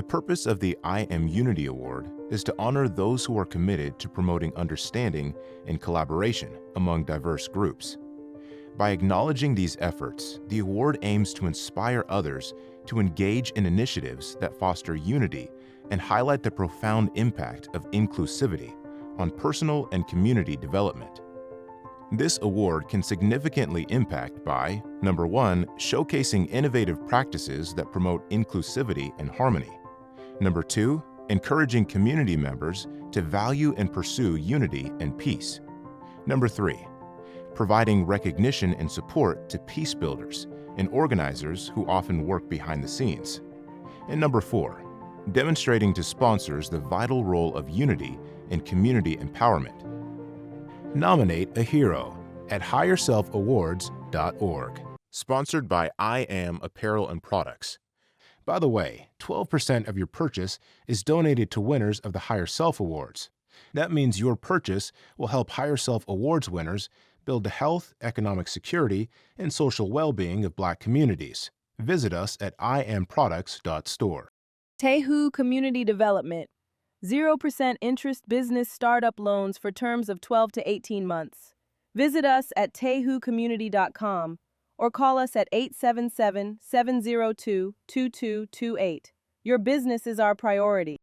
The purpose of the I Am Unity Award is to honor those who are committed to promoting understanding and collaboration among diverse groups. By acknowledging these efforts, the award aims to inspire others to engage in initiatives that foster unity and highlight the profound impact of inclusivity on personal and community development. This award can significantly impact by, number one, showcasing innovative practices that promote inclusivity and harmony. Number two, encouraging community members to value and pursue unity and peace. Number three, providing recognition and support to peace builders and organizers who often work behind the scenes. And number four, demonstrating to sponsors the vital role of unity in community empowerment. Nominate a Hero at HigherSelfAwards.org. Sponsored by I Am Apparel and Products. By the way, 12% of your purchase is donated to winners of the HigherSelf Awards. That means your purchase will help HigherSelf Awards winners build the health, economic security, and social well-being of Black communities. Visit us at iamproducts.store. Tehu Community Development. 0% interest business startup loans for terms of 12 to 18 months. Visit us at tehucommunity.com or call us at 877-702-2228. Your business is our priority.